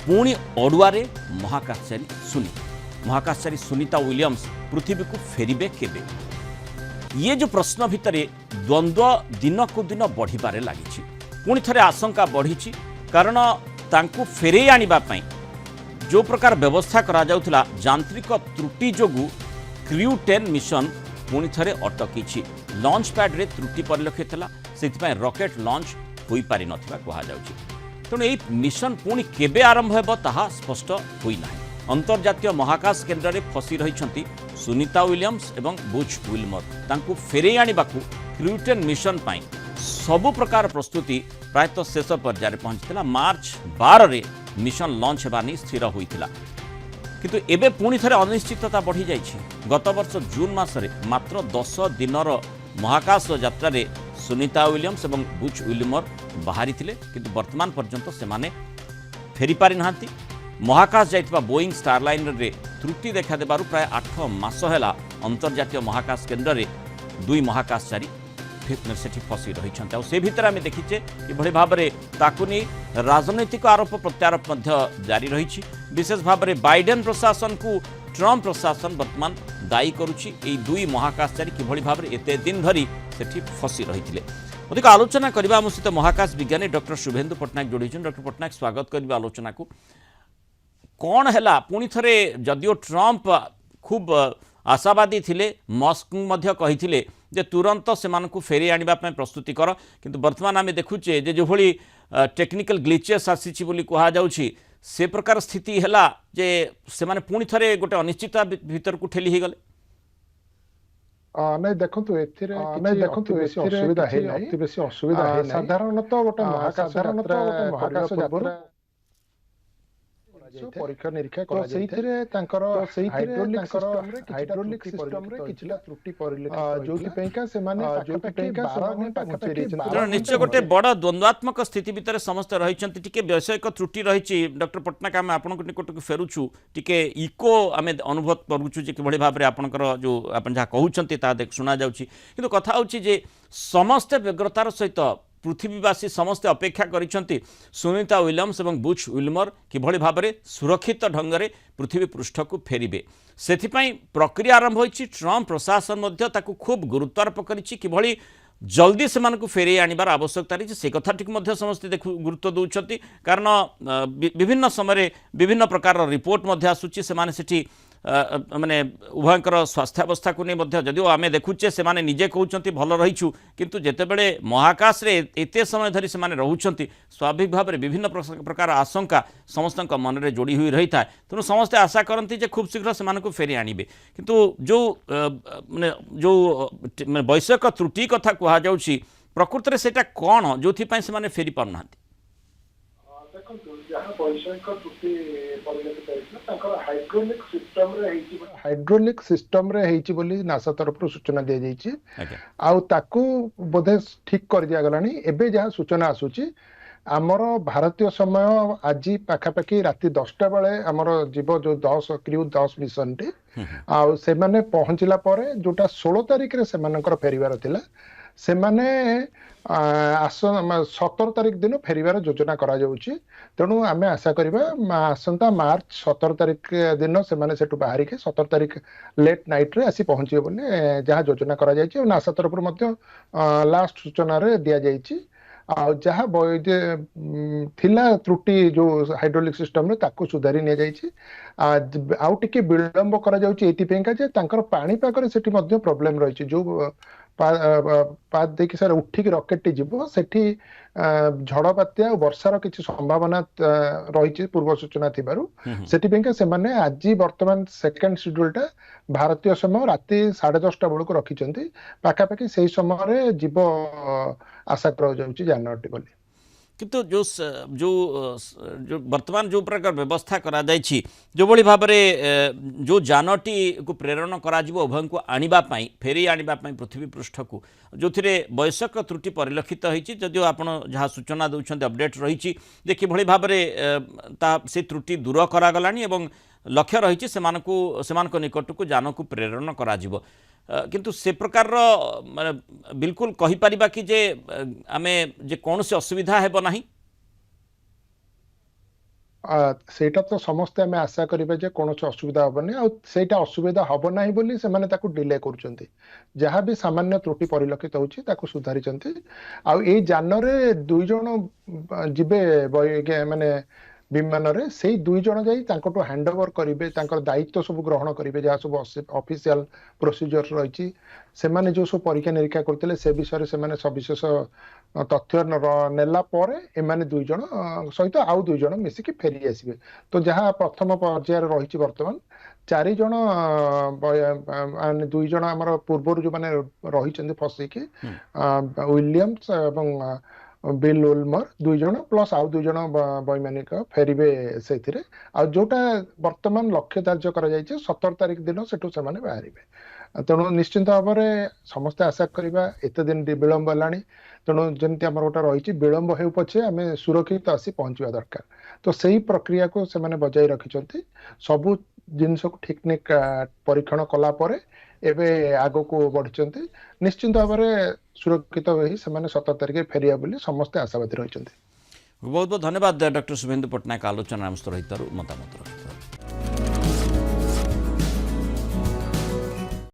पुणी अड़ुआरे महाकाशचारी सुनीता विलियम्स पृथ्वी को फेरिबे केबे ये जो प्रश्न भितर द्वंद्व दिन को दिन बढ़िबारे लागिछि। पुणी थरे आशंका बढ़ी कारण तांकु फेरे आनिबा पई जो प्रकार व्यवस्था करा जाउथला यांत्रिक त्रुटि जोगु क्रू 10 मिशन पुणी थरे अटकी लॉन्च पैड रे त्रुटि परिलक्षित होला सेथिपई रॉकेट लॉन्च होई पारि नथिबा कहा जाउछि। तेणु यही मिशन पुणी केबे आरंभ हेबो ताहा स्पष्ट होई नाही। अंतर्जातीय महाकाश केन्द्र में फसी रही सुनीता विलियम्स एवं बुच विल्मर तांकु फेरे आनिबाकु क्रू 10 मिशन पाई सबु प्रकार प्रस्तुति प्रायतः शेष पर्यायर पहुंचीला। मार्च 12 रे मिशन लॉन्च हेबानी स्थिर होइतिला किंतु एबे पुणी थरे अनिश्चितता बढ़ी जाइछि। गत वर्ष जून मासरे मात्र 10 दिनर महाकाश यात्रा रे सुनीता विलियम्स एवं बुच विल्मर बाहरी थिले किंतु वर्तमान पर्यंत सेमाने फेरी पारि नाहांती। महाकाश जाइथिबा बोइंग स्टारलाइनर रे त्रुटि देखा देबारु प्राय 8 मास हैला अंतर्जातीय महाकाश केन्द्र रे दुई महाकाशचारी सेठी फसी रही से भितर आम देखीचे कि भाव में ताकुनी राजनैतिक आरोप प्रत्यारोप जारी रही। विशेष भाव में बाइडेन प्रशासन को ट्रंप प्रशासन वर्तमान दायी करुच्ची दुई महाकाशचारी कि भाव में एते दिन धरी सेठी फसी रही। अधिक आलोचना करबा आम सहित महाकाश विज्ञानी डॉक्टर शुभेन्दु पट्टनायक जोड़ी। डॉक्टर पट्टनायक स्वागत करबा आलोचना को। कौन है पुणी थे जदिओ ट्रंप खूब आशावादी थिले मस्क मध्य कही जे तुरंत से फेरी आनिबा पय प्रस्तुति कर किंतु वर्तमान आम देखुचे जे जो भली टेक्निकल ग्लिचेस आसी बोली कहा जाउछि से प्रकार स्थिति हैला जे से माने पुणी थे गोटे अनिश्चितता भीतर को ठेली ही गले। नहीं देखंतु एथिरे नहीं देखंतु असुविधा है अति बेसी असुविधा है साधारणतः गोटे महाकाश यात्रा परीक्षा निरीक्षा करा सेइथिरे तांकर हाइड्रोलिक सिस्टम रे किछला त्रुटि परिलक्षित जोथि पेका से माने पाखापाखि 12 घंटा पहुंचे निश्चय गोटे बड़ द्वंद्वात्मक स्थिति भीतर समस्त रहिचंती। टिके वैषयिक त्रुटि रहिछि डॉक्टर पट्टनायक आम आपन निकट को फेरुछु टिके इको आमे अनुभव करूछु जे किभଳି भाबरे आपनकर जो आपन जा कहउचंती ता देख सुना जाउछि किंतु कथा होछि जे समस्त व्यग्रतार सहित पृथ्वीवासी समस्ते अपेक्षा करिसेंती सुनीता विलियम्स एवं बुच विल्मर किभଳି भाबरे सुरक्षित ढंग से पृथ्वी पृष्ठ को फेरिबे सेथिपई प्रक्रिया आरंभ होइछि। ट्रंप प्रशासन मध्य ताकू खूब गुरुत्वारोप करिछि किभଳି जल्दी से फेरे आनिबार आवश्यकता रही से कथाटिक मध्य समस्ते गुरुत्व दौरान कारण विभिन्न समय विभिन्न प्रकार रिपोर्ट मध्य आसुची से सेठी माने उभयंकर स्वास्थ्यावस्था को नहीं जदिव आम देखुचे से माने निजे कहते भल रहीचु किंतु जेतेबेले महाकाश रे एते समय धरी से रोचंती स्वाभाविक भाव में विभिन्न प्रकार आशंका समस्त मन में जोड़ी हुई रही था। तेणु समस्ते आशा करती जे खूब शीघ्र से फेरी आनिबे किंतु जो माने जो वैषयिक त्रुटि कथा कहा जाउछि प्रकृत में सेटा कौन जो से फेरी पारना हाइड्रोलिक सिस्टम रे हेची बोली नासा तरफ सूचना दे जाइछि आउ ताकू बोधे ठीक कर दिया गलानी। एबे जहाँ सूचना आसुची आमर भारतीय समय आज पाखापाखि राति 10टा बेले आमर जीव जो 10 क्रू 10 मिशन टी आउ से माने पहुंचला परे जोटा 16 तारिख रे सेमानकर फेरिवार थिला से माने 17 तारिख दिन फेरिवार योजना करा जाउछि। तेणु आमे आशा करिबा आसंता मार्च 17 तारिख दिन से माने सेटु बाहरी के 17 तारिख लेट नाइट रे आसी पहुंचिबे बोले जहाँ योजना करा जाइछि। नासा तरफ मध्य लास्ट सूचना रे दिया जाइछि जहाँ थिला त्रुटि जो हाइड्रोलिक सिस्टम रे ताको सुधारी ने जाइछि आउ टिके विलंब करा जाउछि एतिपेंका जे तांकर पानी पाकर सेठी मध्य प्रॉब्लम रहिछि जो पाद देखि सर उठिक रॉकेट टी जीव सेठी झड़ बात्या वर्षार किसी संभावना रही पूर्व सूचना थिबारु सेठी पेंका से माने आज वर्तमान सेकंड शेड्यूलटा भारतीय समय राति 10:30 बेलू रखिछंती पाखापाखि से समय जीव आशा कर जाउछि जानटी बोली किंतु जो जो जो वर्तमान जो प्रकार व्यवस्था करा जाइछि जो बड़ी भाव में जो जानटी को प्रेरण करा जिवो उभय को आनिबा पई फेरी आनिबा पई पृथ्वी पृष्ठ को जो थिरे वैषयिक त्रुटि परिलक्षित होइछि जदिओ आपण जहाँ सूचना दउछन्ते अपडेट रहिछि जे किभଳି भाव में ता से त्रुटि दूर करा गलानी एवं लक्ष्य रही सेमानक निकट को जान को प्रेरण करा जिवो किंतु से प्रकार माने बिल्कुल कहि परिबा कि जे आमे जे कौन से असुविधा हेबो नाही। ସେଇଟା ତ ସମସ୍ତେ ଆମେ ଆଶା କରିବା ଯେ କୌଣସି ଅସୁବିଧା ହବନି, ଆଉ ସେଇଟା ଅସୁବିଧା ହବ ନାହିଁ ବୋଲି ସେମାନେ ତାକୁ ଡିଲେ କରୁଛନ୍ତି। ଯାହା ବି ସାମାନ୍ୟ ତ୍ରୁଟି ପରିଲକ୍ଷିତ ହଉଛି ତାକୁ ସୁଧାରିଛନ୍ତି। ଆଉ ଏଇ ଯାନରେ 2 ଜଣ ଯିବେ ମାନେ ବିମାନରେ, ସେଇ 2 ଜଣ ଯାଇ ତାଙ୍କଠୁ ହ୍ୟାଣ୍ଡ ଓଭର କରିବେ, ତାଙ୍କର ଦାୟିତ୍ୱ ସବୁ ଗ୍ରହଣ କରିବେ, ଯାହା ସବୁ ଅଫିସିଆଲ ପ୍ରୋସିଜର ରହିଛି। ସେମାନେ ଯୋଉ ସବୁ ପରୀକ୍ଷା ନିରୀକ୍ଷା କରୁଥିଲେ ସେ ବିଷୟରେ ସେମାନେ ସବିଶେଷ ତଥ୍ୟ ନେଲା ପରେ ଏମାନେ 2 ଜଣ ସହିତ ଆଉ 2 ଜଣ ମିଶିକି ଫେରି ଆସିବେ। ତ ଯାହା ପ୍ରଥମ ପର୍ଯ୍ୟାୟରେ ରହିଛି ବର୍ତ୍ତମାନ 4 ଜଣ 2 ଜଣ ଆମର ପୂର୍ବରୁ ଯୋଉମାନେ ରହିଛନ୍ତି ଫସିକି, ୱିଲିୟମ୍ସ ଏବଂ ବିଲ୍ ଉଲମର 2 ଜଣ ପ୍ଲସ୍ ଆଉ 2 ଜଣ ବୈମାନିକ ଫେରିବେ ସେଇଥିରେ। ଆଉ ଯୋଉଟା ବର୍ତ୍ତମାନ ଲକ୍ଷ୍ୟ ଧାର୍ଯ୍ୟ କରାଯାଇଛି 17 ତାରିଖ ଦିନ ସେଠୁ ସେମାନେ ବାହାରିବେ। ତେଣୁ ନିଶ୍ଚିନ୍ତ ଭାବରେ ସମସ୍ତେ ଆଶା କରିବା, ଏତେ ଦିନ ବିଳମ୍ବ ହେଲାଣି, ତେଣୁ ଯେମିତି ଆମର ଗୋଟେ ରହିଛି ବିଳମ୍ବ ହେଉ ପଛେ ଆମେ ସୁରକ୍ଷିତ ଆସି ପହଞ୍ଚିବା ଦରକାର। ତ ସେଇ ପ୍ରକ୍ରିୟାକୁ ସେମାନେ ବଜାଇ ରଖିଛନ୍ତି। ସବୁ ଜିନିଷକୁ ଠିକନିକ ପରୀକ୍ଷଣ କଲା ପରେ ଏବେ ଆଗକୁ ବଢିଛନ୍ତି। ନିଶ୍ଚିନ୍ତ ଭାବରେ ସୁରକ୍ଷିତ ହୋଇ ସେମାନେ 17 ତାରିଖରେ ଫେରିବା ବୋଲି ସମସ୍ତେ ଆଶାବାଦୀ ରହିଛନ୍ତି। ବହୁତ ବହୁତ ଧନ୍ୟବାଦ ଡକ୍ଟର ଶୁଭେନ୍ଦୁ ପଟ୍ଟନାୟକ ଆଲୋଚନା ଆମ ସହିତ ରହିଥିବାରୁ ମତାମତ ରଖିଥିବାରୁ।